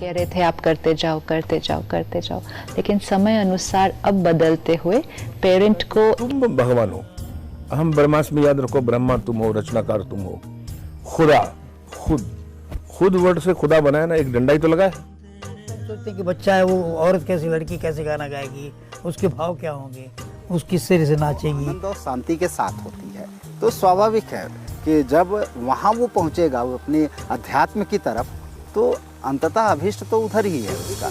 कह रहे थे आप करते जाओ करते जाओ करते जाओ, लेकिन समय अनुसार अब बदलते हुए पेरेंट को तुम भगवान हो, अहम ब्रह्मास्मि, याद रखो, ब्रह्मा तुम हो, रचनाकार तुम हो, खुदा खुद वर्ड से खुदा बनाया ना, एक डंडा ही तो लगा है। सोचते कि बच्चा है वो, औरत कैसी, लड़की कैसे गाना गाएगी, उसके भाव क्या होंगे, उस किस तरह से नाचेगी। आनंद और शांति के साथ होती है, तो स्वाभाविक है कि जब वहाँ वो पहुँचेगा वो अपने अध्यात्म की तरफ, तो अंततः अभीष्ट तो उधर ही है उसका।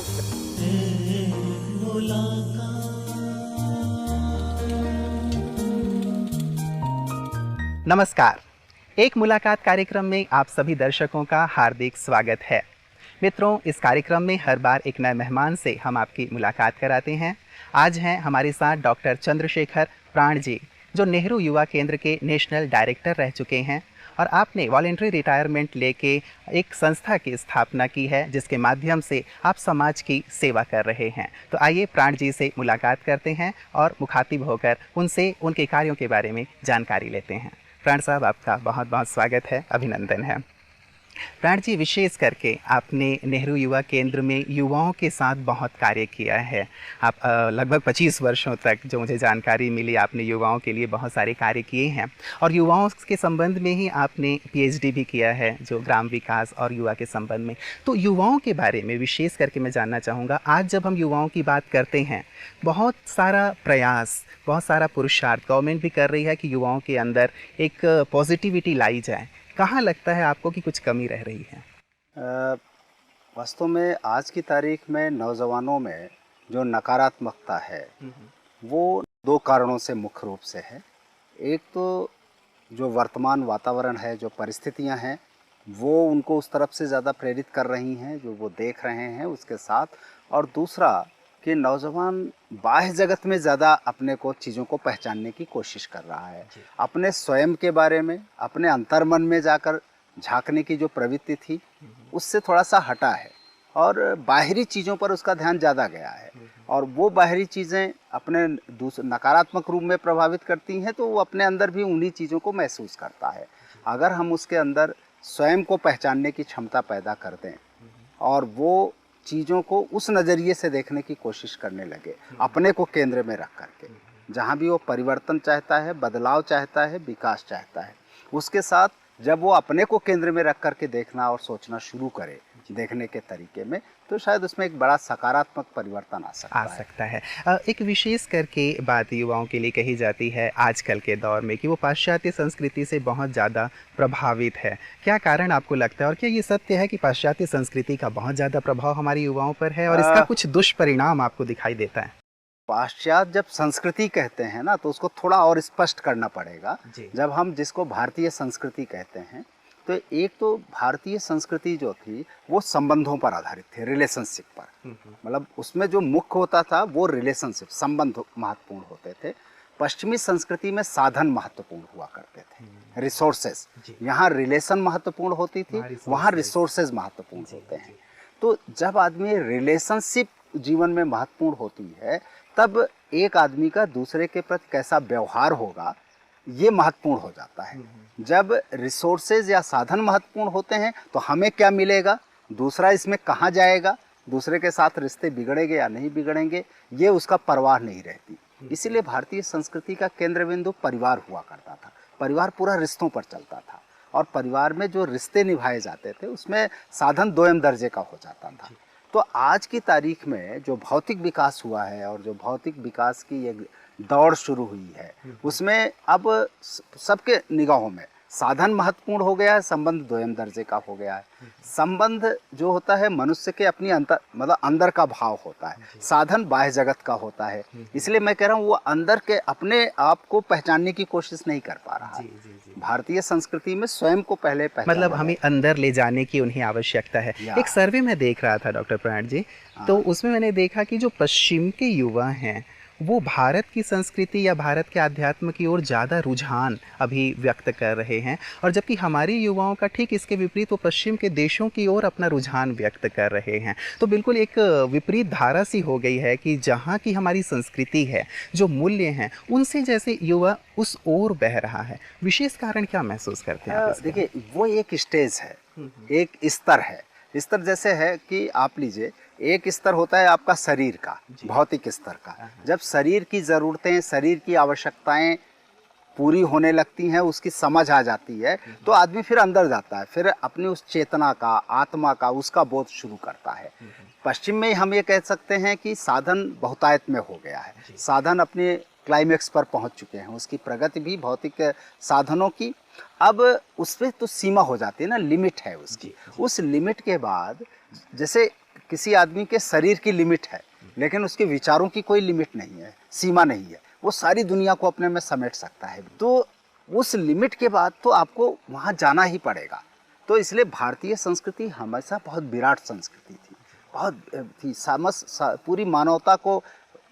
नमस्कार, एक मुलाकात कार्यक्रम में आप सभी दर्शकों का हार्दिक स्वागत है। मित्रों, इस कार्यक्रम में हर बार एक नए मेहमान से हम आपकी मुलाकात कराते हैं। आज हैं हमारे साथ डॉक्टर चंद्रशेखर प्राण जी, जो नेहरू युवा केंद्र के नेशनल डायरेक्टर रह चुके हैं और आपने वॉलेंट्री रिटायरमेंट लेके एक संस्था की स्थापना की है, जिसके माध्यम से आप समाज की सेवा कर रहे हैं। तो आइए प्राण जी से मुलाकात करते हैं और मुखातिब होकर उनसे उनके कार्यों के बारे में जानकारी लेते हैं। प्राण साहब, आपका बहुत बहुत स्वागत है, अभिनंदन है। प्राण जी, विशेष करके आपने नेहरू युवा केंद्र में युवाओं के साथ बहुत कार्य किया है। आप लगभग 25 वर्षों तक, जो मुझे जानकारी मिली, आपने युवाओं के लिए बहुत सारे कार्य किए हैं और युवाओं के संबंध में ही आपने पीएचडी भी किया है, जो ग्राम विकास और युवा के संबंध में। तो युवाओं के बारे में विशेष करके मैं जानना चाहूँगा। आज जब हम युवाओं की बात करते हैं, बहुत सारा प्रयास, बहुत सारा पुरुषार्थ गवर्नमेंट भी कर रही है कि युवाओं के अंदर एक पॉजिटिविटी लाई जाए। कहाँ लगता है आपको कि कुछ कमी रह रही है? वास्तव में आज की तारीख में नौजवानों में जो नकारात्मकता है वो दो कारणों से मुख्य रूप से है। एक तो जो वर्तमान वातावरण है, जो परिस्थितियां हैं, वो उनको उस तरफ से ज़्यादा प्रेरित कर रही हैं जो वो देख रहे हैं उसके साथ, और दूसरा कि नौजवान बाह्य जगत में ज़्यादा अपने को चीज़ों को पहचानने की कोशिश कर रहा है। अपने स्वयं के बारे में, अपने अंतर्मन में जाकर झांकने की जो प्रवृत्ति थी उससे थोड़ा सा हटा है और बाहरी चीज़ों पर उसका ध्यान ज़्यादा गया है, और वो बाहरी चीज़ें अपने नकारात्मक रूप में प्रभावित करती हैं, तो वो अपने अंदर भी उन्हीं चीज़ों को महसूस करता है। अगर हम उसके अंदर स्वयं को पहचानने की क्षमता पैदा कर दें और वो चीज़ों को उस नज़रिए से देखने की कोशिश करने लगे, अपने को केंद्र में रख करके, जहाँ भी वो परिवर्तन चाहता है, बदलाव चाहता है, विकास चाहता है, उसके साथ जब वो अपने को केंद्र में रख करके देखना और सोचना शुरू करे देखने के तरीके में, तो शायद उसमें एक बड़ा सकारात्मक परिवर्तन आ सकता है। एक विशेष करके बात युवाओं के लिए कही जाती है आजकल के दौर में कि वो पाश्चात्य संस्कृति से बहुत ज़्यादा प्रभावित है। क्या कारण आपको लगता है, और क्या ये सत्य है कि पाश्चात्य संस्कृति का बहुत ज़्यादा प्रभाव हमारे युवाओं पर है और इसका कुछ दुष्परिणाम आपको दिखाई देता है? पाश्चात्य जब संस्कृति कहते हैं ना, तो उसको थोड़ा और स्पष्ट करना पड़ेगा। जब हम जिसको भारतीय संस्कृति कहते हैं, तो एक तो भारतीय संस्कृति जो थी वो संबंधों पर आधारित थी, रिलेशनशिप पर। मतलब उसमें जो मुख्य होता था वो रिलेशनशिप, संबंध महत्वपूर्ण होते थे। पश्चिमी संस्कृति में साधन महत्वपूर्ण हुआ करते थे, रिसोर्सेज। यहाँ रिलेशन महत्वपूर्ण होती थी, वहाँ रिसोर्सेज महत्वपूर्ण होते हैं। तो जब आदमी रिलेशनशिप जीवन में महत्वपूर्ण होती है, तब एक आदमी का दूसरे के प्रति कैसा व्यवहार होगा ये महत्वपूर्ण हो जाता है। जब रिसोर्सेज या साधन महत्वपूर्ण होते हैं, तो हमें क्या मिलेगा, दूसरा इसमें कहाँ जाएगा, दूसरे के साथ रिश्ते बिगड़ेंगे या नहीं बिगड़ेंगे, ये उसका परवाह नहीं रहती। इसीलिए भारतीय संस्कृति का केंद्र बिंदु परिवार हुआ करता था। परिवार पूरा रिश्तों पर चलता था, और परिवार में जो रिश्ते निभाए जाते थे उसमें साधन दोयम दर्जे का हो जाता था। तो आज की तारीख में जो भौतिक विकास हुआ है और जो भौतिक विकास की एक दौड़ शुरू हुई है, उसमें अब सबके निगाहों में साधन महत्वपूर्ण हो गया है, संबंध दोयम दर्जे का हो गया है। संबंध जो होता है मनुष्य के अपनी मतलब अंदर का भाव होता है, साधन बाह्य जगत का होता है। इसलिए मैं कह रहा हूँ वो अंदर के अपने आप को पहचानने की कोशिश नहीं कर पा रहा है। भारतीय संस्कृति में स्वयं को पहले मतलब हमें अंदर ले जाने की उन्हें आवश्यकता है। एक सर्वे में देख रहा था डॉक्टर प्राण जी, तो उसमें मैंने देखा कि जो पश्चिम के युवा हैं वो भारत की संस्कृति या भारत के अध्यात्म की ओर ज़्यादा रुझान अभी व्यक्त कर रहे हैं, और जबकि हमारे युवाओं का ठीक इसके विपरीत वो पश्चिम के देशों की ओर अपना रुझान व्यक्त कर रहे हैं। तो बिल्कुल एक विपरीत धारा सी हो गई है कि जहाँ की हमारी संस्कृति है, जो मूल्य हैं, उनसे जैसे युवा उस ओर बह रहा है। विशेष कारण क्या महसूस करते हैं? देखिए, वो एक स्टेज है, एक स्तर है। स्तर जैसे है कि आप लीजिए, एक स्तर होता है आपका शरीर का, भौतिक स्तर का। जब शरीर की ज़रूरतें, शरीर की आवश्यकताएं पूरी होने लगती हैं, उसकी समझ आ जाती है, तो आदमी फिर अंदर जाता है, फिर अपनी उस चेतना का, आत्मा का, उसका बोध शुरू करता है। पश्चिम में हम ये कह सकते हैं कि साधन बहुतायत में हो गया है, साधन अपने क्लाइमेक्स पर पहुंच चुके हैं, उसकी प्रगति भी भौतिक साधनों की अब उस पर तो सीमा हो जाती है ना, लिमिट है उसकी। उस लिमिट के बाद जैसे किसी आदमी के शरीर की लिमिट है, लेकिन उसके विचारों की कोई लिमिट नहीं है, सीमा नहीं है, वो सारी दुनिया को अपने में समेट सकता है। तो उस लिमिट के बाद तो आपको वहाँ जाना ही पड़ेगा। तो इसलिए भारतीय संस्कृति हमेशा बहुत विराट संस्कृति थी, बहुत थी, पूरी मानवता को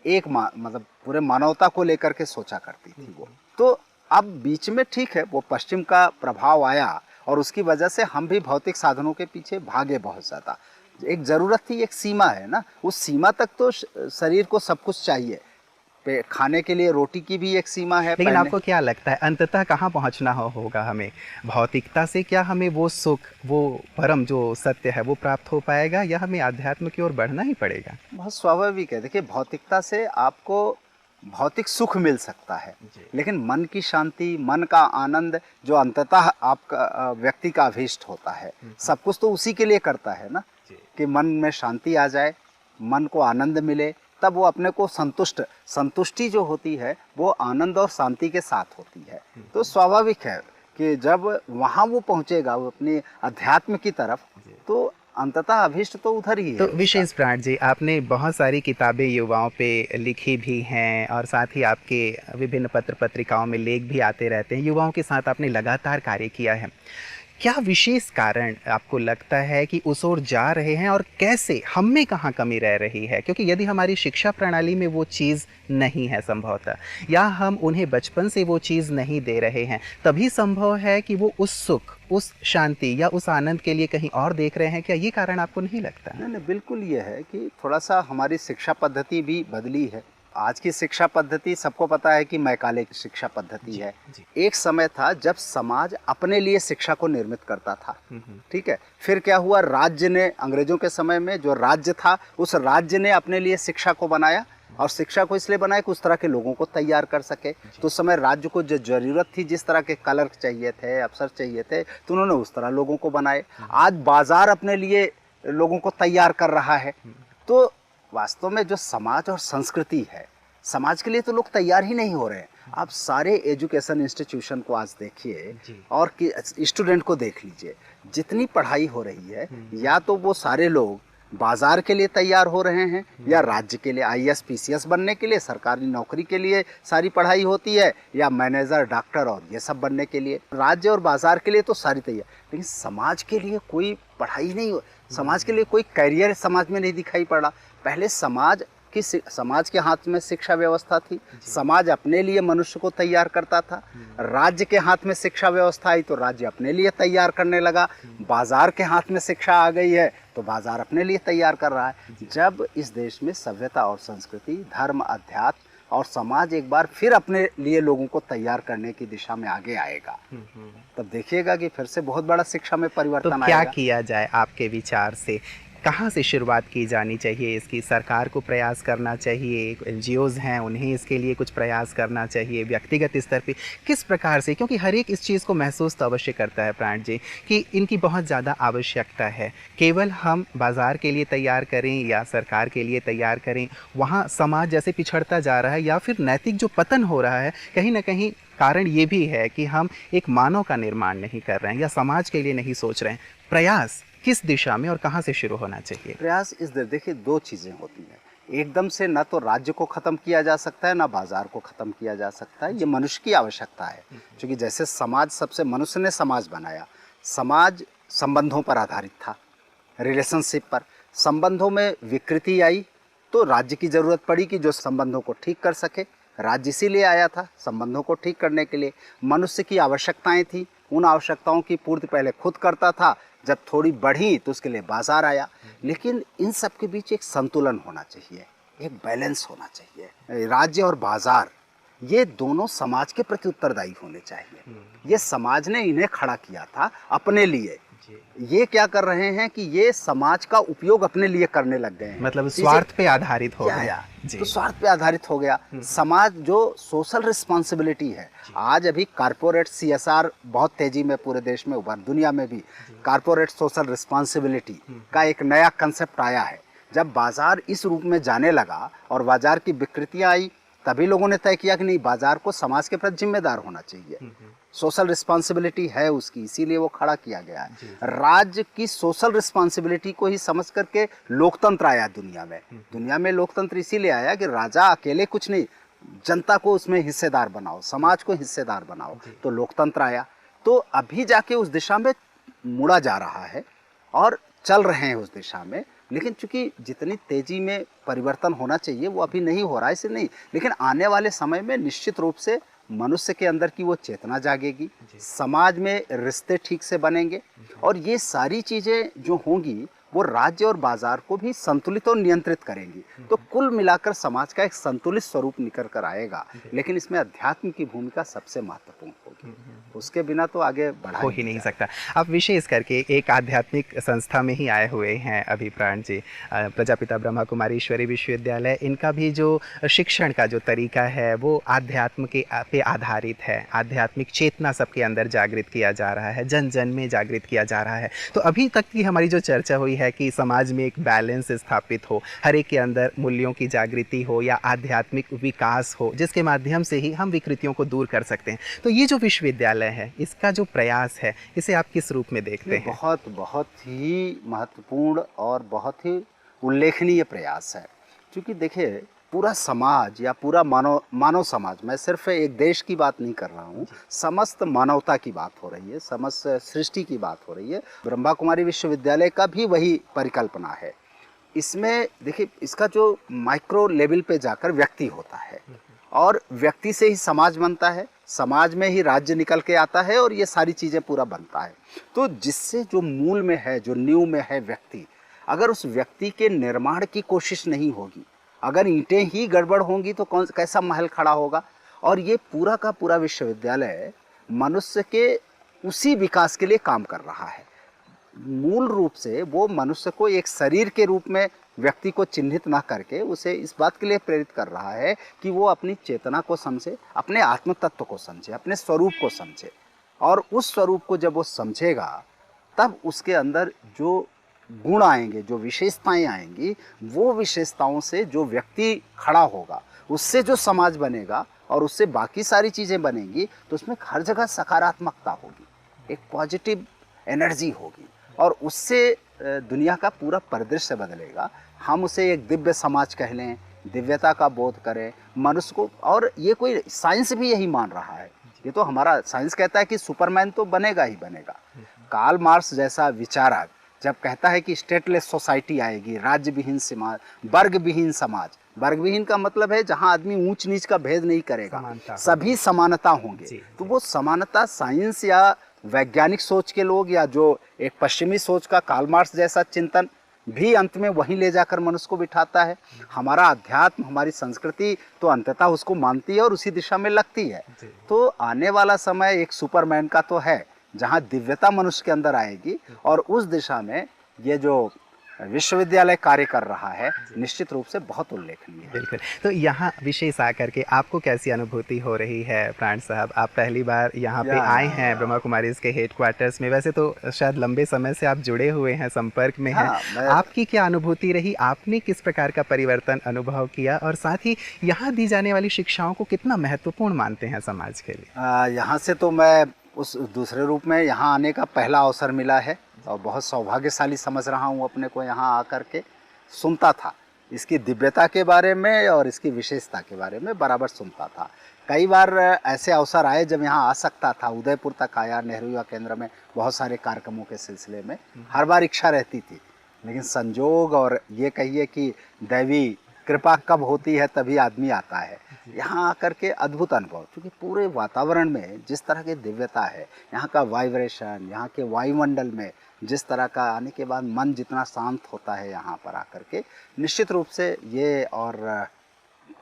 एक मतलब पूरे मानवता को लेकर के सोचा करती थी वो। तो अब बीच में ठीक है, वो पश्चिम का प्रभाव आया और उसकी वजह से हम भी भौतिक साधनों के पीछे भागे बहुत ज़्यादा। एक ज़रूरत थी, एक सीमा है ना, उस सीमा तक तो शरीर को सब कुछ चाहिए, खाने के लिए रोटी की भी एक सीमा है। लेकिन आपको क्या लगता है अंततः कहाँ पहुँचना होगा हमें? भौतिकता से क्या हमें वो सुख, वो परम जो सत्य है वो प्राप्त हो पाएगा, या हमें आध्यात्म की ओर बढ़ना ही पड़ेगा? बहुत स्वाभाविक है। देखिए, भौतिकता से आपको भौतिक सुख मिल सकता है, लेकिन मन की शांति, मन का आनंद जो अंततः आपका व्यक्ति का अभीष्ट होता है, सब कुछ तो उसी के लिए करता है ना, कि मन में शांति आ जाए, मन को आनंद मिले, तब वो अपने को संतुष्टि जो होती है वो आनंद और शांति के साथ होती है। तो स्वाभाविक है कि जब वहाँ वो पहुँचेगा, वो अपने अध्यात्म की तरफ, तो अंततः अभीष्ट तो उधर ही है। तो विशेष प्राण जी, आपने बहुत सारी किताबें युवाओं पे लिखी भी हैं और साथ ही आपके विभिन्न पत्र पत्रिकाओं में लेख भी आते रहते हैं, युवाओं के साथ आपने लगातार कार्य किया है। क्या विशेष कारण आपको लगता है कि उस ओर जा रहे हैं, और कैसे, हम में कहाँ कमी रह रही है? क्योंकि यदि हमारी शिक्षा प्रणाली में वो चीज़ नहीं है संभवतः, या हम उन्हें बचपन से वो चीज़ नहीं दे रहे हैं, तभी संभव है कि वो उस सुख, उस शांति या उस आनंद के लिए कहीं और देख रहे हैं। क्या ये कारण आपको नहीं लगता? नहीं, बिल्कुल ये है कि थोड़ा सा हमारी शिक्षा पद्धति भी बदली है। आज की शिक्षा पद्धति सबको पता है कि मैकाले की शिक्षा पद्धति है। एक समय था जब समाज अपने लिए शिक्षा को निर्मित करता था, ठीक है। फिर क्या हुआ, राज्य ने, अंग्रेजों के समय में जो राज्य था, उस राज्य ने अपने लिए शिक्षा को बनाया, और शिक्षा को इसलिए बनाया कि उस तरह के लोगों को तैयार कर सके। तो उस समय राज्य को जो जरूरत थी, जिस तरह के क्लर्क चाहिए थे, अफसर चाहिए थे, तो उन्होंने उस तरह लोगों को बनाए। आज बाजार अपने लिए लोगों को तैयार कर रहा है। तो वास्तव में जो समाज और संस्कृति है, समाज के लिए तो लोग तैयार ही नहीं हो रहे हैं। आप सारे एजुकेशन इंस्टीट्यूशन को आज देखिए और स्टूडेंट को देख लीजिए, जितनी पढ़ाई हो रही है, या तो वो सारे लोग बाजार के लिए तैयार हो रहे हैं, या राज्य के लिए IAS PCS बनने के लिए, सरकारी नौकरी के लिए सारी पढ़ाई होती है, या मैनेजर, डॉक्टर और ये सब बनने के लिए। राज्य और बाजार के लिए तो सारी तैयार, लेकिन समाज के लिए कोई पढ़ाई नहीं हो, समाज के लिए कोई करियर समाज में नहीं दिखाई पड़ा। पहले समाज के हाथ में शिक्षा व्यवस्था थी, समाज अपने लिए मनुष्य को तैयार करता था। राज्य के हाथ में शिक्षा व्यवस्था आई तो राज्य अपने लिए तैयार करने लगा। बाजार के हाथ में शिक्षा आ गई है तो बाजार अपने लिए तैयार कर रहा है। जब इस देश में सभ्यता और संस्कृति, धर्म, अध्यात्म और समाज एक बार फिर अपने लिए लोगों को तैयार करने की दिशा में आगे आएगा, तब देखिएगा कि फिर से बहुत बड़ा शिक्षा में परिवर्तन आएगा। क्या किया जाए आपके विचार से? कहाँ से शुरुआत की जानी चाहिए इसकी? सरकार को प्रयास करना चाहिए, NGOs हैं उन्हें इसके लिए कुछ प्रयास करना चाहिए, व्यक्तिगत स्तर पे किस प्रकार से? क्योंकि हर एक इस चीज़ को महसूस तो अवश्य करता है प्राण जी कि इनकी बहुत ज़्यादा आवश्यकता है। केवल हम बाज़ार के लिए तैयार करें या सरकार के लिए तैयार करें, वहाँ समाज जैसे पिछड़ता जा रहा है या फिर नैतिक जो पतन हो रहा है, कहीं ना कहीं कारण ये भी है कि हम एक मानव का निर्माण नहीं कर रहे हैं या समाज के लिए नहीं सोच रहे हैं। प्रयास किस दिशा में और कहाँ से शुरू होना चाहिए? प्रयास देखिए, दो चीज़ें होती हैं। एकदम से न तो राज्य को ख़त्म किया जा सकता है, ना बाजार को ख़त्म किया जा सकता है। ये मनुष्य की आवश्यकता है, क्योंकि जैसे समाज, सबसे मनुष्य ने समाज बनाया, समाज संबंधों पर आधारित था, रिलेशनशिप पर। संबंधों में विकृति आई तो राज्य की ज़रूरत पड़ी कि जो संबंधों को ठीक कर सके। राज्य इसीलिए आया था, संबंधों को ठीक करने के लिए। मनुष्य की आवश्यकताएं थी, उन आवश्यकताओं की पूर्ति पहले खुद करता था, जब थोड़ी बढ़ी तो उसके लिए बाजार आया। लेकिन इन सब के बीच एक संतुलन होना चाहिए, एक बैलेंस होना चाहिए। राज्य और बाजार ये दोनों समाज के प्रति उत्तरदायी होने चाहिए। ये समाज ने इन्हें खड़ा किया था अपने लिए, ये क्या कर रहे हैं कि ये समाज का उपयोग अपने लिए करने लग गए हैं। मतलब स्वार्थ पे आधारित हो क्या गया। है? जी। तो स्वार्थ पे आधारित हो गया। समाज जो सोशल रिस्पॉन्सिबिलिटी है, आज अभी कारपोरेट CSR बहुत तेजी में पूरे देश में उभर, दुनिया में भी कारपोरेट सोशल रिस्पॉन्सिबिलिटी का एक नया कंसेप्ट आया है। जब बाजार इस रूप में जाने लगा और बाजार की विकृतियां आई, तभी लोगों ने तय किया कि नहीं, बाजार को समाज के प्रति जिम्मेदार होना चाहिए, सोशल रिस्पॉन्सिबिलिटी है उसकी, इसीलिए वो खड़ा किया गया है। राज्य की सोशल रिस्पॉन्सिबिलिटी को ही समझ करके लोकतंत्र आया दुनिया में। दुनिया में लोकतंत्र इसीलिए आया कि राजा अकेले कुछ नहीं, जनता को उसमें हिस्सेदार बनाओ, समाज को हिस्सेदार बनाओ, तो लोकतंत्र आया। तो अभी जाके उस दिशा में मुड़ा जा रहा है और चल रहे हैं उस दिशा में, लेकिन चूंकि जितनी तेजी में परिवर्तन होना चाहिए वो अभी नहीं हो रहा है, इसलिए नहीं। लेकिन आने वाले समय में निश्चित रूप से मनुष्य के अंदर की वो चेतना जागेगी, समाज में रिश्ते ठीक से बनेंगे और ये सारी चीज़ें जो होंगी वो राज्य और बाजार को भी संतुलित और नियंत्रित करेंगी। तो कुल मिलाकर समाज का एक संतुलित स्वरूप निकल कर आएगा, लेकिन इसमें अध्यात्म की भूमिका सबसे महत्वपूर्ण होगी। उसके बिना तो आगे बढ़ा हो ही नहीं सकता। आप विशेष करके एक आध्यात्मिक संस्था में ही आए हुए हैं अभी प्राण जी, प्रजापिता ब्रह्मा कुमारी ईश्वरी विश्वविद्यालय। इनका भी जो शिक्षण का जो तरीका है वो आध्यात्म के पे आधारित है। आध्यात्मिक चेतना सबके अंदर जागृत किया जा रहा है, जन जन में जागृत किया जा रहा है। तो अभी तक की हमारी जो चर्चा हुई है कि समाज में एक बैलेंस स्थापित हो, हर एक के अंदर मूल्यों की जागृति हो या आध्यात्मिक विकास हो, जिसके माध्यम से ही हम विकृतियों को दूर कर सकते हैं। तो ये जो विश्वविद्यालय है, इसका जो प्रयास है, इसे आप किस रूप में देखते हैं? बहुत बहुत ही महत्वपूर्ण और बहुत ही उल्लेखनीय प्रयास है। क्योंकि देखिए, पूरा समाज या पूरा मानव समाज, मैं सिर्फ एक देश की बात नहीं कर रहा हूँ, समस्त मानवता की बात हो रही है, समस्त सृष्टि की बात हो रही है। ब्रह्मा कुमारी विश्वविद्यालय का भी वही परिकल्पना है। इसमें देखिए, इसका जो माइक्रो लेवल पे जाकर व्यक्ति होता है और व्यक्ति से ही समाज बनता है, समाज में ही राज्य निकल के आता है और ये सारी चीज़ें पूरा बनता है। तो जिससे जो मूल में है, जो नींव में है व्यक्ति, अगर उस व्यक्ति के निर्माण की कोशिश नहीं होगी, अगर ईंटें ही गड़बड़ होंगी तो कैसा महल खड़ा होगा। और ये पूरा का पूरा विश्वविद्यालय मनुष्य के उसी विकास के लिए काम कर रहा है। मूल रूप से वो मनुष्य को एक शरीर के रूप में व्यक्ति को चिन्हित ना करके उसे इस बात के लिए प्रेरित कर रहा है कि वो अपनी चेतना को समझे, अपने आत्म तत्व को समझे, अपने स्वरूप को समझे। और उस स्वरूप को जब वो समझेगा, तब उसके अंदर जो गुण आएंगे, जो विशेषताएं आएंगी, वो विशेषताओं से जो व्यक्ति खड़ा होगा, उससे जो समाज बनेगा और उससे बाकी सारी चीज़ें बनेंगी, तो उसमें हर जगह सकारात्मकता होगी, एक पॉजिटिव एनर्जी होगी और उससे दुनिया का पूरा परिदृश्य बदलेगा। हम उसे एक दिव्य समाज कह लें, दिव्यता का बोध करें मनुष्य को। और ये कोई साइंस भी यही मान रहा है, ये तो हमारा साइंस कहता है कि सुपरमैन तो बनेगा ही बनेगा। कार्ल मार्क्स जैसा विचारक जब कहता है कि स्टेटलेस सोसाइटी आएगी, राज्य विहीन समाज, वर्ग विहीन समाज। वर्ग विहीन का मतलब है जहां आदमी ऊंच नीच का भेद नहीं करेगा, सभी समानता होंगे। तो वो समानता साइंस या वैज्ञानिक सोच के लोग या जो एक पश्चिमी सोच का कार्ल मार्क्स जैसा चिंतन भी अंत में वहीं ले जाकर मनुष्य को बिठाता है। हमारा अध्यात्म, हमारी संस्कृति तो अंततः उसको मानती है और उसी दिशा में लगती है। तो आने वाला समय एक सुपरमैन का तो है, जहाँ दिव्यता मनुष्य के अंदर आएगी और उस दिशा में ये जो विश्वविद्यालय कार्य कर रहा है, निश्चित रूप से बहुत उल्लेखनीय है। बिल्कुल। तो यहाँ विशेष आकर के आपको कैसी अनुभूति हो रही है प्राण साहब? आप पहली बार यहाँ पे आए हैं ब्रह्मा कुमारीज के हेडक्वार्टर्स में, वैसे तो शायद लंबे समय से आप जुड़े हुए हैं, संपर्क में हैं। आपकी क्या अनुभूति रही? आपने किस प्रकार का परिवर्तन अनुभव किया और साथ ही यहाँ दी जाने वाली शिक्षाओं को कितना महत्वपूर्ण मानते हैं समाज के लिए? यहाँ से तो मैं उस दूसरे रूप में यहाँ आने का पहला अवसर मिला है और बहुत सौभाग्यशाली समझ रहा हूँ अपने को। यहाँ आकर के सुनता था इसकी दिव्यता के बारे में और इसकी विशेषता के बारे में, बराबर सुनता था। कई बार ऐसे अवसर आए जब यहाँ आ सकता था, उदयपुर तक आया, नेहरू युवा केंद्र में बहुत सारे कार्यक्रमों के सिलसिले में। हर बार इच्छा रहती थी, लेकिन संजोग और ये कहिए कि दैवी कृपा कब होती है तभी आदमी आता है। यहाँ आकर के अद्भुत अनुभव, क्योंकि पूरे वातावरण में जिस तरह की दिव्यता है, यहाँ का वाइब्रेशन, यहाँ के वायुमंडल में जिस तरह का आने के बाद मन जितना शांत होता है यहाँ पर आकर के, निश्चित रूप से ये और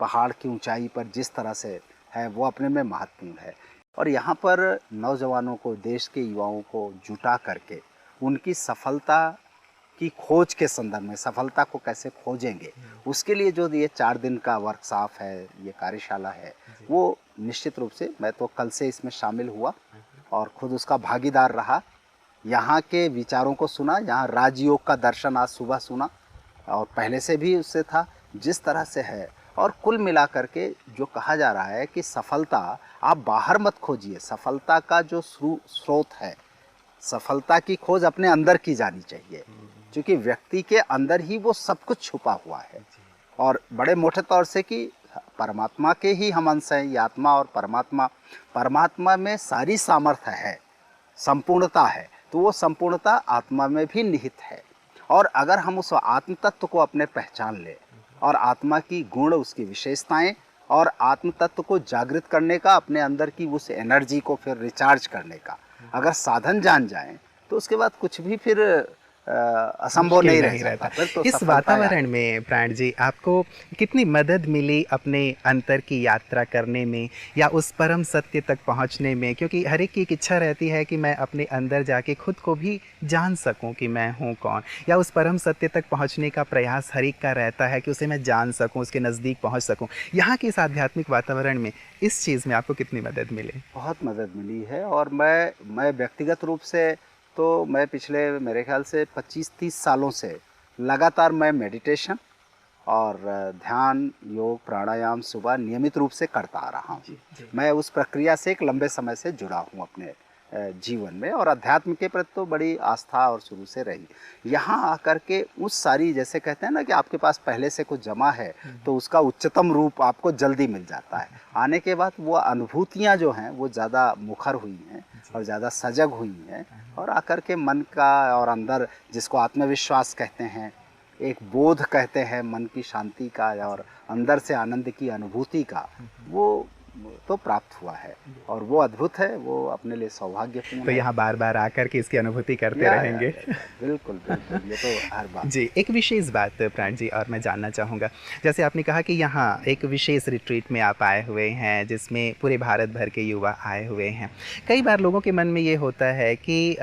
पहाड़ की ऊंचाई पर जिस तरह से है वो अपने में महत्वपूर्ण है। और यहाँ पर नौजवानों को, देश के युवाओं को जुटा करके उनकी सफलता की खोज के संदर्भ में, सफलता को कैसे खोजेंगे, उसके लिए जो ये 4 दिन का वर्कशॉप है, ये कार्यशाला है, वो निश्चित रूप से मैं तो कल से इसमें शामिल हुआ और खुद उसका भागीदार रहा। यहाँ के विचारों को सुना, यहाँ राजयोग का दर्शन आज सुबह सुना और पहले से भी उससे था जिस तरह से है। और कुल मिलाकर के जो कहा जा रहा है कि सफलता आप बाहर मत खोजिए, सफलता का जो स्रोत है, सफलता की खोज अपने अंदर की जानी चाहिए, क्योंकि व्यक्ति के अंदर ही वो सब कुछ छुपा हुआ है। और बड़े मोटे तौर से कि परमात्मा के ही हम अंश हैं, ये आत्मा और परमात्मा में सारी सामर्थ्य है, संपूर्णता है, तो वो संपूर्णता आत्मा में भी निहित है। और अगर हम उस आत्म तत्व को अपने पहचान लें और आत्मा की गुण, उसकी विशेषताएं और आत्म तत्व को जागृत करने का, अपने अंदर की उस एनर्जी को फिर रिचार्ज करने का अगर साधन जान जाएं, तो उसके बाद कुछ भी फिर असंभव नहीं रहता। तो इस वातावरण में प्राण जी आपको कितनी मदद मिली अपने अंतर की यात्रा करने में या उस परम सत्य तक पहुंचने में? क्योंकि हर एक की एक इच्छा रहती है कि मैं अपने अंदर जाके खुद को भी जान सकूं कि मैं हूं कौन, या उस परम सत्य तक पहुंचने का प्रयास हर एक का रहता है कि उसे मैं जान सकूं, उसके नज़दीक पहुंच सकूं। यहाँ के इस आध्यात्मिक वातावरण में इस चीज़ में आपको कितनी मदद मिली? बहुत मदद मिली है। और मैं व्यक्तिगत रूप से तो मैं पिछले मेरे ख्याल से 25-30 सालों से लगातार मैं मेडिटेशन और ध्यान, योग, प्राणायाम सुबह नियमित रूप से करता आ रहा हूँ। मैं उस प्रक्रिया से एक लंबे समय से जुड़ा हूँ अपने जीवन में, और अध्यात्म के प्रति तो बड़ी आस्था और शुरू से रही। यहाँ आकर के उस सारी, जैसे कहते हैं ना कि आपके पास पहले से कुछ जमा है तो उसका उच्चतम रूप आपको जल्दी मिल जाता है। आने के बाद वो अनुभूतियाँ जो हैं वो ज़्यादा मुखर हुई हैं और ज़्यादा सजग हुई हैं, और आकर के मन का और अंदर, जिसको आत्मविश्वास कहते हैं, एक बोध कहते हैं, मन की शांति का और अंदर से आनंद की अनुभूति का, वो तो प्राप्त हुआ है और वो अद्भुत है, वो अपने लिए सौभाग्यपूर्ण तो है। यहाँ बार बार आकर के इसकी अनुभूति करते रहेंगे। बिल्कुल बिल्कुल, ये तो हर बात। जी, एक विशेष बात प्राण जी और मैं जानना चाहूँगा, जैसे आपने कहा कि यहाँ एक विशेष रिट्रीट में आप आए हुए हैं जिसमें पूरे भारत भर के युवा आए हुए हैं। कई बार लोगों के मन में ये होता है कि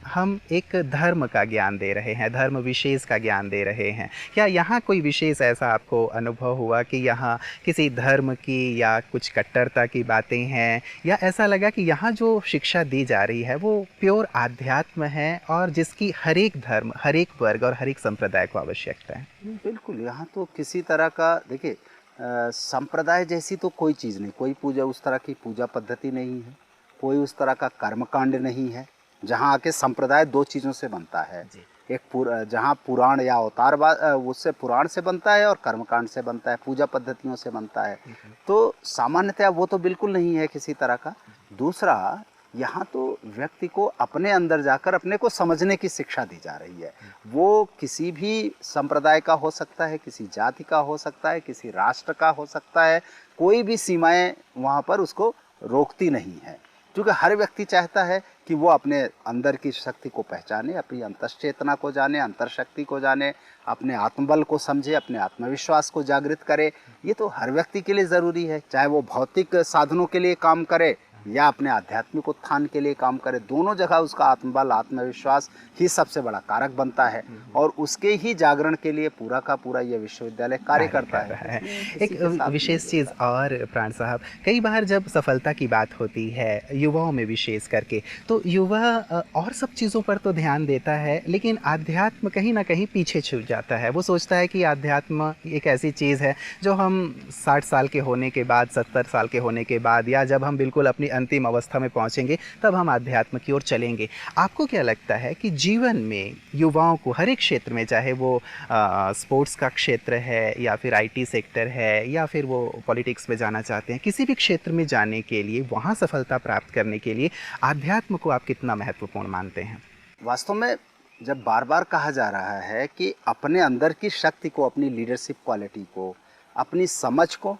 हम एक धर्म का ज्ञान दे रहे हैं, धर्म विशेष का ज्ञान दे रहे हैं। क्या यहाँ कोई विशेष ऐसा आपको अनुभव हुआ कि यहाँ किसी धर्म की या कुछ कट्टरता की बातें हैं, या ऐसा लगा कि यहाँ जो शिक्षा दी जा रही है वो प्योर आध्यात्म है और जिसकी हर एक धर्म, हर एक वर्ग और हर एक संप्रदाय को आवश्यकता है? बिल्कुल, यहाँ तो किसी तरह का, देखिए, संप्रदाय जैसी तो कोई चीज़ नहीं, कोई पूजा, उस तरह की पूजा पद्धति नहीं है, कोई उस तरह का कर्मकांड नहीं है। जहाँ आके संप्रदाय 2 चीज़ों से बनता है, एक जहाँ पुराण या अवतारवाद, उससे पुराण से बनता है, और कर्मकांड से बनता है, पूजा पद्धतियों से बनता है। तो सामान्यतया वो तो बिल्कुल नहीं है किसी तरह का। दूसरा, यहाँ तो व्यक्ति को अपने अंदर जाकर अपने को समझने की शिक्षा दी जा रही है। वो किसी भी संप्रदाय का हो सकता है, किसी जाति का हो सकता है, किसी राष्ट्र का हो सकता है, कोई भी सीमाएं वहाँ पर उसको रोकती नहीं है, क्योंकि हर व्यक्ति चाहता है कि वो अपने अंदर की शक्ति को पहचाने, अपनी अंतश्चेतना को जाने, अंतर्शक्ति को जाने, अपने आत्मबल को समझे, अपने आत्मविश्वास को जागृत करे। ये तो हर व्यक्ति के लिए ज़रूरी है, चाहे वो भौतिक साधनों के लिए काम करे या अपने आध्यात्मिक उत्थान के लिए काम करे। दोनों जगह उसका आत्मबल, आत्मविश्वास ही सबसे बड़ा कारक बनता है, और उसके ही जागरण के लिए पूरा का पूरा ये विश्वविद्यालय कार्य करता है। एक विशेष चीज़ और प्राण साहब, कई बार जब सफलता की बात होती है युवाओं में विशेष करके, तो युवा और सब चीज़ों पर तो ध्यान देता है, लेकिन आध्यात्म कहीं ना कहीं पीछे छूट जाता है। वो सोचता है कि आध्यात्म एक ऐसी चीज़ है जो हम 60 साल के होने के बाद, 70 साल के होने के बाद, या जब हम बिल्कुल अपनी अंतिम अवस्था में पहुंचेंगे तब हम आध्यात्म की ओर चलेंगे। आपको क्या लगता है कि जीवन में युवाओं को हर एक क्षेत्र में, चाहे वो स्पोर्ट्स का क्षेत्र है या फिर IT सेक्टर है या फिर वो पॉलिटिक्स में जाना चाहते हैं, किसी भी क्षेत्र में जाने के लिए, वहाँ सफलता प्राप्त करने के लिए आध्यात्म को आप कितना महत्वपूर्ण मानते हैं? वास्तव में जब बार बार कहा जा रहा है कि अपने अंदर की शक्ति को, अपनी लीडरशिप क्वालिटी को, अपनी समझ को,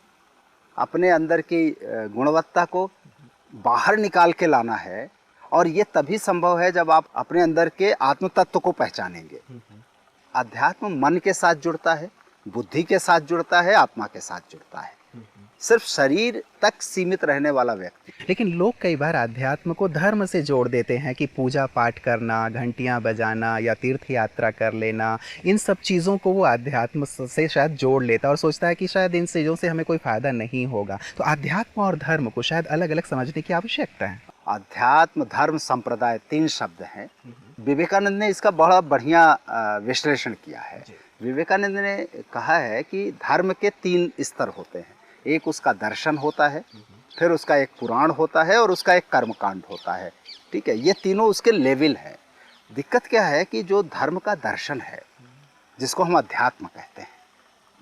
अपने अंदर की गुणवत्ता को बाहर निकाल के लाना है, और ये तभी संभव है जब आप अपने अंदर के आत्म तत्व को पहचानेंगे। अध्यात्म मन के साथ जुड़ता है, बुद्धि के साथ जुड़ता है, आत्मा के साथ जुड़ता है। सिर्फ शरीर तक सीमित रहने वाला व्यक्ति। लेकिन लोग कई बार अध्यात्म को धर्म से जोड़ देते हैं कि पूजा पाठ करना, घंटियां बजाना या तीर्थ यात्रा कर लेना, इन सब चीज़ों को वो अध्यात्म से शायद जोड़ लेता है और सोचता है कि शायद इन चीज़ों से हमें कोई फ़ायदा नहीं होगा। तो अध्यात्म और धर्म को शायद अलग अलग समझने की आवश्यकता है। अध्यात्म, धर्म, संप्रदाय 3 शब्द हैं। विवेकानंद ने इसका बड़ा बढ़िया विश्लेषण किया है। विवेकानंद ने कहा है कि धर्म के 3 स्तर होते हैं। एक उसका दर्शन होता है, फिर उसका एक पुराण होता है और उसका एक कर्मकांड होता है। ठीक है, ये तीनों उसके लेवल हैं। दिक्कत क्या है कि जो धर्म का दर्शन है, जिसको हम अध्यात्म कहते हैं,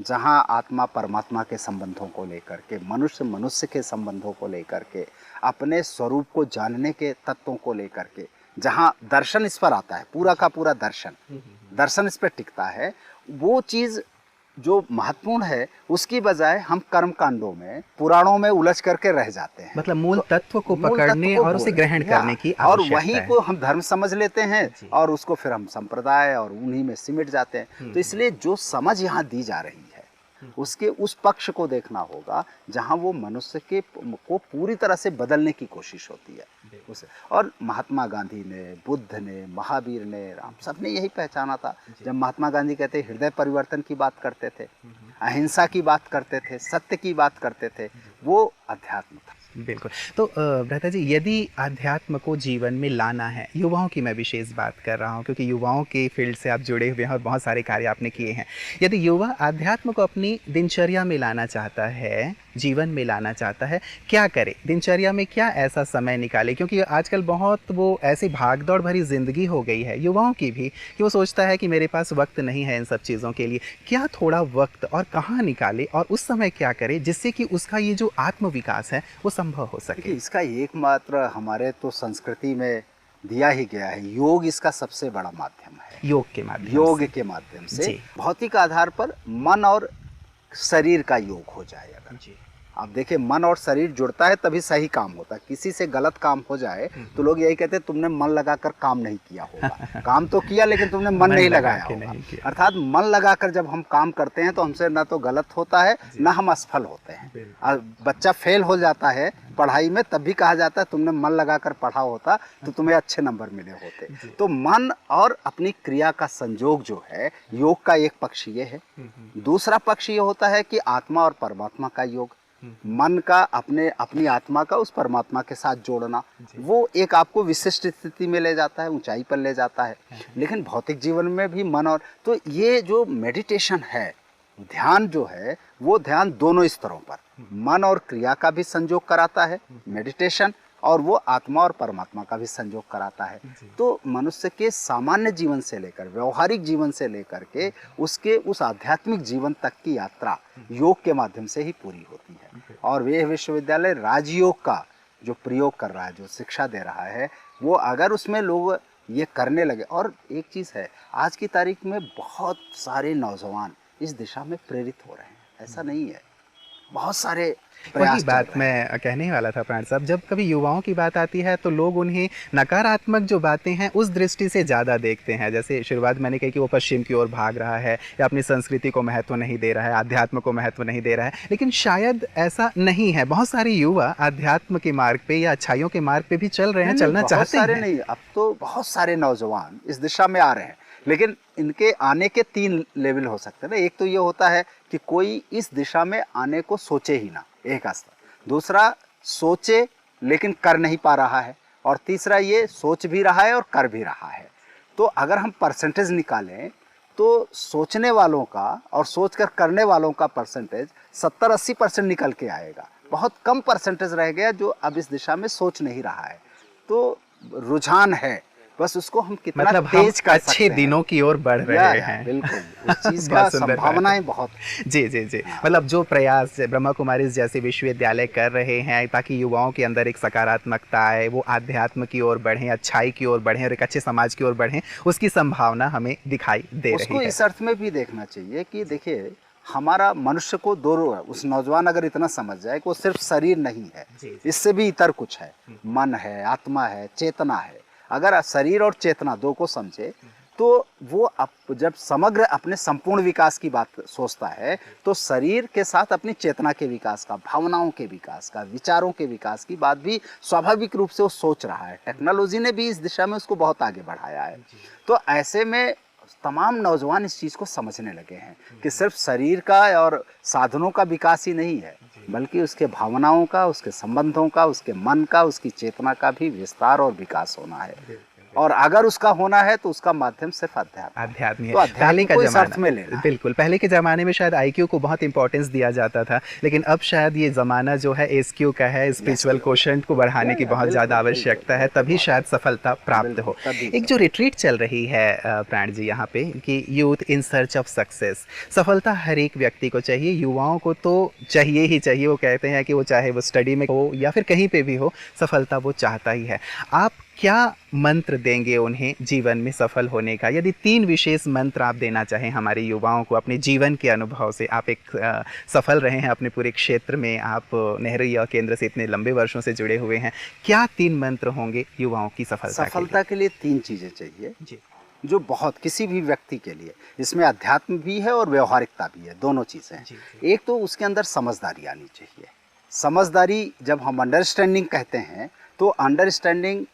जहाँ आत्मा परमात्मा के संबंधों को लेकर के, मनुष्य मनुष्य के संबंधों को लेकर के, अपने स्वरूप को जानने के तत्वों को लेकर के, जहाँ दर्शन इस पर आता है, पूरा का पूरा दर्शन इस पर टिकता है, वो चीज़ जो महत्वपूर्ण है, उसकी बजाय हम कर्म कांडों में, पुराणों में उलझ करके रह जाते हैं। मतलब मूल तत्व को पकड़ने और उसे ग्रहण करने की और आवश्यकता वहीं है। को हम धर्म समझ लेते हैं और उसको फिर हम संप्रदाय और उन्हीं में सिमट जाते हैं। तो इसलिए जो समझ यहाँ दी जा रही है, उसके उस पक्ष को देखना होगा जहाँ वो मनुष्य के को पूरी तरह से बदलने की कोशिश होती है उसे। और महात्मा गांधी ने, बुद्ध ने, महावीर ने, राम, सब ने यही पहचाना था। जब महात्मा गांधी कहते हृदय परिवर्तन की बात करते थे, अहिंसा की बात करते थे, सत्य की बात करते थे, वो अध्यात्म था। बिल्कुल। तो भ्राता जी, यदि अध्यात्म को जीवन में लाना है, युवाओं की मैं विशेष बात कर रहा हूँ क्योंकि युवाओं के फील्ड से आप जुड़े हुए हैं और बहुत सारे कार्य आपने किए हैं। यदि युवा अध्यात्म को अपनी दिनचर्या में लाना चाहता है, जीवन में लाना चाहता है, क्या करे? दिनचर्या में क्या ऐसा समय निकाले? क्योंकि आजकल बहुत वो ऐसी भागदौड़ भरी ज़िंदगी हो गई है युवाओं की भी कि वो सोचता है कि मेरे पास वक्त नहीं है इन सब चीज़ों के लिए। क्या थोड़ा वक्त और कहाँ निकाले और उस समय क्या करे जिससे कि उसका ये जो आत्म विकास है वो संभव हो सके? देखिए, इसका एकमात्र हमारे तो संस्कृति में दिया ही गया है, योग इसका सबसे बड़ा माध्यम है। योग के माध्यम से भौतिक आधार पर मन और शरीर का योग हो जाए। अगर आप देखें, मन और शरीर जुड़ता है तभी सही काम होता है। किसी से गलत काम हो जाए तो लोग यही कहते हैं तुमने मन लगाकर काम नहीं किया होगा। काम तो किया लेकिन तुमने मन नहीं लगाया होगा। अर्थात मन लगाकर जब हम काम करते हैं तो हमसे ना तो गलत होता है ना हम असफल होते हैं। बच्चा फेल हो जाता है पढ़ाई में, तब भी कहा जाता है तुमने मन लगाकर पढ़ा होता तो तुम्हें अच्छे नंबर मिले होते। तो मन और अपनी क्रिया का संयोग जो है, योग का एक पक्ष ये है। दूसरा पक्ष ये होता है कि आत्मा और परमात्मा का योग। मन का अपनी आत्मा का उस परमात्मा के साथ जोड़ना, वो एक आपको विशिष्ट स्थिति में ले जाता है, ऊंचाई पर ले जाता है। लेकिन भौतिक जीवन में भी मन और, तो ये जो मेडिटेशन है, ध्यान जो है, वो ध्यान दोनों स्तरों पर, मन और क्रिया का भी संयोग कराता है मेडिटेशन, और वो आत्मा और परमात्मा का भी संयोग कराता है। तो मनुष्य के सामान्य जीवन से लेकर व्यवहारिक जीवन से लेकर के उसके उस आध्यात्मिक जीवन तक की यात्रा योग के माध्यम से ही पूरी होती है। और वे विश्वविद्यालय राजयोग का जो प्रयोग कर रहा है, जो शिक्षा दे रहा है, वो अगर उसमें लोग ये करने लगे। और एक चीज़ है, आज की तारीख में बहुत सारे नौजवान इस दिशा में प्रेरित हो रहे हैं, ऐसा नहीं है, बहुत सारे वही बात मैं कहने वाला था प्राण साहब। जब कभी युवाओं की बात आती है तो लोग उन्हें नकारात्मक जो बातें हैं उस दृष्टि से ज़्यादा देखते हैं। जैसे शुरुआत मैंने कही कि वो पश्चिम की ओर भाग रहा है या अपनी संस्कृति को महत्व नहीं दे रहा है, आध्यात्म को महत्व नहीं दे रहा है, लेकिन शायद ऐसा नहीं है। बहुत सारे युवा आध्यात्म के मार्ग पे या अच्छाइयों के मार्ग पे भी चल रहे हैं, चलना चाहते हैं। नहीं, अब तो बहुत सारे नौजवान इस दिशा में आ रहे हैं, लेकिन इनके आने के 3 लेवल हो सकते हैं ना। एक तो ये होता है कि कोई इस दिशा में आने को सोचे ही ना, एक आस्था। दूसरा, सोचे लेकिन कर नहीं पा रहा है। और तीसरा, ये सोच भी रहा है और कर भी रहा है। तो अगर हम परसेंटेज निकालें तो सोचने वालों का और सोचकर करने वालों का परसेंटेज 70-80% निकल के आएगा। बहुत कम परसेंटेज रह गया जो अब इस दिशा में सोच नहीं रहा है। तो रुझान है, बस उसको हम कितना मतलब तेज कर सकते अच्छे दिनों की ओर बढ़ रहे हैं। बिल्कुल, उस चीज का संभावनाएं बहुत। जी जी जी, मतलब जो प्रयास ब्रह्मा कुमारी जैसे विश्वविद्यालय कर रहे हैं ताकि युवाओं के अंदर एक सकारात्मकता आए, वो आध्यात्म की ओर बढ़ें, अच्छाई की ओर बढ़ें और एक अच्छे समाज की ओर बढ़ें, उसकी संभावना हमें दिखाई दे रही है। उसको इस अर्थ में भी देखना चाहिए कि देखिए, हमारा मनुष्य को उस नौजवान अगर इतना समझ जाए कि वो सिर्फ शरीर नहीं है, इससे भी इतर कुछ है, मन है, आत्मा है, चेतना है। अगर शरीर और चेतना 2 को समझे तो वो जब समग्र अपने संपूर्ण विकास की बात सोचता है तो शरीर के साथ अपनी चेतना के विकास का, भावनाओं के विकास का, विचारों के विकास की बात भी स्वाभाविक रूप से वो सोच रहा है। टेक्नोलॉजी ने भी इस दिशा में उसको बहुत आगे बढ़ाया है। तो ऐसे में तमाम नौजवान इस चीज़ को समझने लगे हैं कि सिर्फ शरीर का और साधनों का विकास ही नहीं है, बल्कि उसके भावनाओं का, उसके संबंधों का, उसके मन का, उसकी चेतना का भी विस्तार और विकास होना है। और अगर उसका होना है तो उसका माध्यम सिर्फ अध्यात्म है। तो पहले का को इस अर्थ जमाना में लेना है। बिल्कुल, पहले के ज़माने में शायद आईक्यू को बहुत इंपॉर्टेंस दिया जाता था, लेकिन अब शायद ये ज़माना जो है एसक्यू का है, स्पिरिचुअल कोशेंट को बढ़ाने की बहुत ज़्यादा आवश्यकता है, तभी शायद सफलता प्राप्त हो। एक जो रिट्रीट चल रही है प्राण जी यहाँ पे कि youth in search of success, सफलता हर एक व्यक्ति को चाहिए, युवाओं को तो चाहिए ही चाहिए। वो कहते हैं कि वो चाहे वो स्टडी में हो या फिर कहीं पे भी हो, सफलता वो चाहता ही है। आप क्या मंत्र देंगे उन्हें जीवन में सफल होने का? यदि 3 विशेष मंत्र आप देना चाहें हमारे युवाओं को अपने जीवन के अनुभव से, आप एक सफल रहे हैं अपने पूरे क्षेत्र में, आप नेहरू युवा केंद्र से इतने लंबे वर्षों से जुड़े हुए हैं, क्या 3 मंत्र होंगे युवाओं की सफलता के लिए? 3 चीज़ें चाहिए जी, जो बहुत किसी भी व्यक्ति के लिए, इसमें अध्यात्म भी है और व्यवहारिकता भी है, दोनों चीज़ें हैं। एक तो उसके अंदर समझदारी आनी चाहिए। समझदारी जब हम अंडरस्टैंडिंग कहते हैं तो अंडरस्टैंडिंग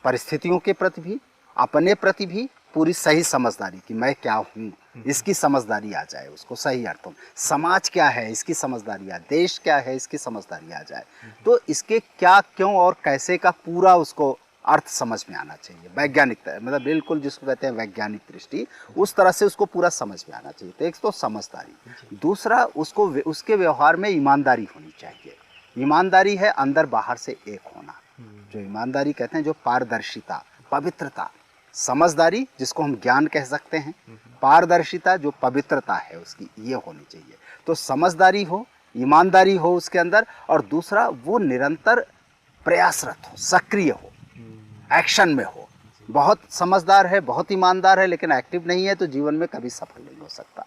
परिस्थितियों के प्रति भी, अपने प्रति भी पूरी सही समझदारी कि मैं क्या हूँ, इसकी समझदारी आ जाए उसको सही अर्थों में। समाज क्या है इसकी समझदारी आ, देश क्या है इसकी समझदारी आ जाए, तो इसके क्या, क्यों और कैसे का पूरा उसको अर्थ समझ में आना चाहिए। वैज्ञानिक मतलब बिल्कुल जिसको कहते हैं वैज्ञानिक दृष्टि, उस तरह से उसको पूरा समझ में आना चाहिए। तो एक तो समझदारी, दूसरा उसको उसके व्यवहार में ईमानदारी होनी चाहिए। ईमानदारी है अंदर बाहर से एक होना, जो ईमानदारी कहते हैं, जो पारदर्शिता, पवित्रता। समझदारी जिसको हम ज्ञान कह सकते हैं, पारदर्शिता जो पवित्रता है उसकी, ये होनी चाहिए। तो समझदारी हो, ईमानदारी हो उसके अंदर, और दूसरा वो निरंतर प्रयासरत हो, सक्रिय हो, एक्शन में हो। बहुत समझदार है, बहुत ईमानदार है, लेकिन एक्टिव नहीं है तो जीवन में कभी सफल नहीं हो सकता।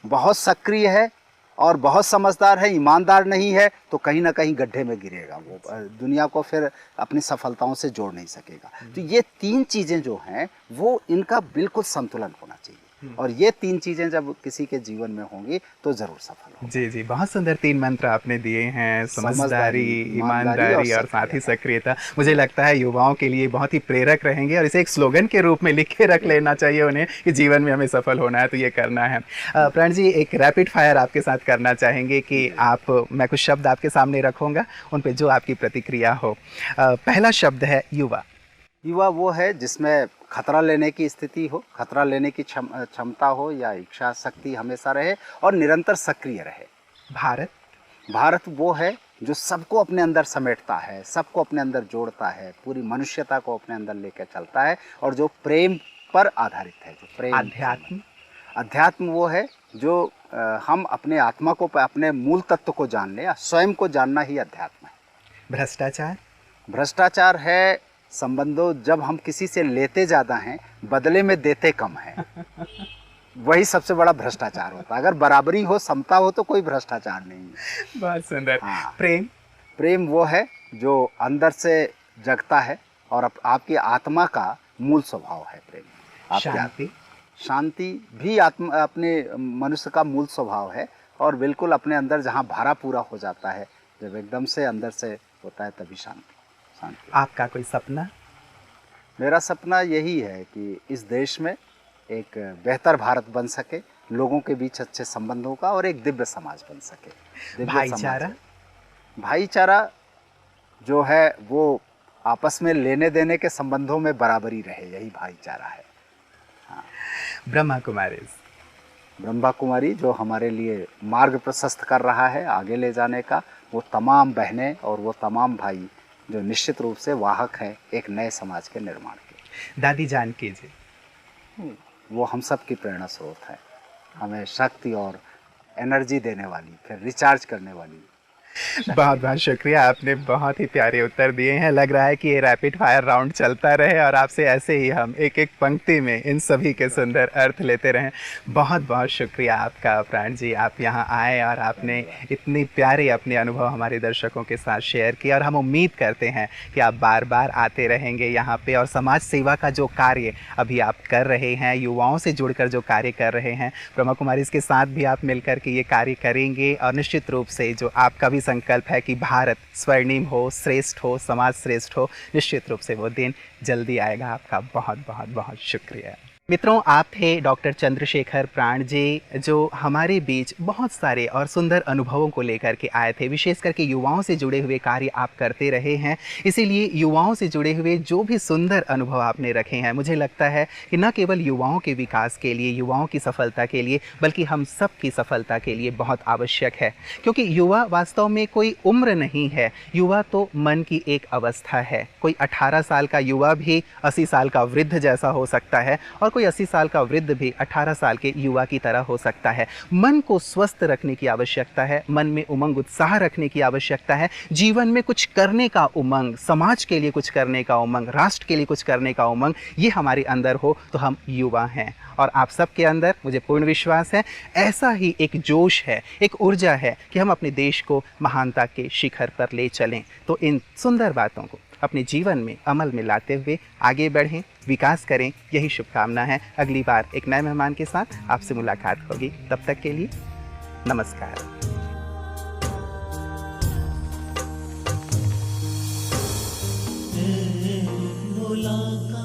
बहुत सक्रिय है और बहुत समझदार है, ईमानदार नहीं है तो कहीं ना कहीं गड्ढे में गिरेगा, वो दुनिया को फिर अपनी सफलताओं से जोड़ नहीं सकेगा। तो ये 3 चीज़ें जो हैं वो इनका बिल्कुल संतुलन होना चाहिए, और ये 3 चीज़ें जब किसी के जीवन में होंगी तो ज़रूर सफल होगी। जी जी, बहुत सुंदर 3 मंत्र आपने दिए हैं, समझदारी, ईमानदारी और साथ ही सक्रियता। मुझे लगता है युवाओं के लिए बहुत ही प्रेरक रहेंगे, और इसे एक स्लोगन के रूप में लिख के रख लेना चाहिए उन्हें कि जीवन में हमें सफल होना है तो ये करना है। प्राण जी, एक रैपिड फायर आपके साथ करना चाहेंगे कि मैं कुछ शब्द आपके सामने रखूँगा, उन पर जो आपकी प्रतिक्रिया हो। पहला शब्द है युवा। युवा वो है जिसमें खतरा लेने की स्थिति हो, खतरा लेने की क्षमता हो या इच्छा शक्ति हमेशा रहे और निरंतर सक्रिय रहे। भारत। भारत वो है जो सबको अपने अंदर समेटता है, सबको अपने अंदर जोड़ता है, पूरी मनुष्यता को अपने अंदर लेकर चलता है, और जो प्रेम पर आधारित है, जो प्रेम। अध्यात्म। अध्यात्म वो है जो हम अपने आत्मा को, अपने मूल तत्व को जान ले, स्वयं को जानना ही अध्यात्म है। भ्रष्टाचार। भ्रष्टाचार है संबंधों, जब हम किसी से लेते ज़्यादा हैं, बदले में देते कम हैं, वही सबसे बड़ा भ्रष्टाचार होता है। अगर बराबरी हो, समता हो तो कोई भ्रष्टाचार नहीं है। बहुत सुंदर। हाँ। प्रेम। प्रेम वो है जो अंदर से जगता है और आपकी आत्मा का मूल स्वभाव है प्रेम। शांति। शांति भी अपने मनुष्य का मूल स्वभाव है, और बिल्कुल अपने अंदर जहाँ भरा पूरा हो जाता है, जब एकदम से अंदर से होता है, तभी शांति। आपका कोई सपना? मेरा सपना यही है कि इस देश में एक बेहतर भारत बन सके, लोगों के बीच अच्छे संबंधों का, और एक दिव्य समाज बन सके। भाईचारा। भाईचारा जो है वो आपस में लेने देने के संबंधों में बराबरी रहे, यही भाईचारा है। हाँ। ब्रह्मा कुमारी। ब्रह्मा कुमारी जो हमारे लिए मार्ग प्रशस्त कर रहा है आगे ले जाने का, वो तमाम बहनें और वो तमाम भाई जो निश्चित रूप से वाहक हैं एक नए समाज के निर्माण के। दादी जानकी जी। वो हम सब की प्रेरणा स्रोत है, हमें शक्ति और एनर्जी देने वाली, फिर रिचार्ज करने वाली। बहुत बहुत शुक्रिया, आपने बहुत ही प्यारे उत्तर दिए हैं। लग रहा है कि ये रैपिड फायर राउंड चलता रहे और आपसे ऐसे ही हम एक एक पंक्ति में इन सभी के सुंदर अर्थ लेते रहें। बहुत बहुत शुक्रिया आपका प्राण जी, आप यहाँ आए और आपने इतनी प्यारे अपने अनुभव हमारे दर्शकों के साथ शेयर किए और हम उम्मीद करते हैं कि आप बार बार आते रहेंगे यहाँ पे और समाज सेवा का जो कार्य अभी आप कर रहे हैं, युवाओं से जुड़कर जो कार्य कर रहे हैं, ब्रह्मा कुमारी इसके साथ भी आप मिलकर के ये कार्य करेंगे और निश्चित रूप से जो आपका भी संकल्प है कि भारत स्वर्णिम हो, श्रेष्ठ हो, समाज श्रेष्ठ हो, निश्चित रूप से वो दिन जल्दी आएगा। आपका बहुत बहुत बहुत शुक्रिया। मित्रों, आप थे डॉक्टर चंद्रशेखर प्राण जी, जो हमारे बीच बहुत सारे और सुंदर अनुभवों को लेकर के आए थे। विशेष करके युवाओं से जुड़े हुए कार्य आप करते रहे हैं, इसीलिए युवाओं से जुड़े हुए जो भी सुंदर अनुभव आपने रखे हैं, मुझे लगता है कि न केवल युवाओं के विकास के लिए, युवाओं की सफलता के लिए, बल्कि हम सब की सफलता के लिए बहुत आवश्यक है। क्योंकि युवा वास्तव में कोई उम्र नहीं है, युवा तो मन की एक अवस्था है। कोई 18 साल का युवा भी 80 साल का वृद्ध जैसा हो सकता है और कोई 80 साल का वृद्ध भी 18 साल के युवा की तरह हो सकता है। मन को स्वस्थ रखने की आवश्यकता है, मन में उमंग उत्साह रखने की आवश्यकता है, जीवन में कुछ करने का उमंग, समाज के लिए कुछ करने का उमंग, राष्ट्र के लिए कुछ करने का उमंग, ये हमारे अंदर हो तो हम युवा हैं। और आप सबके अंदर मुझे पूर्ण विश्वास है ऐसा ही एक जोश है, एक ऊर्जा है कि हम अपने देश को महानता के शिखर पर ले चलें। तो इन सुंदर बातों को अपने जीवन में अमल में लाते हुए आगे बढ़ें, विकास करें, यही शुभकामना है। अगली बार एक नए मेहमान के साथ आपसे मुलाकात होगी। तब तक के लिए नमस्कार। मुलाकात।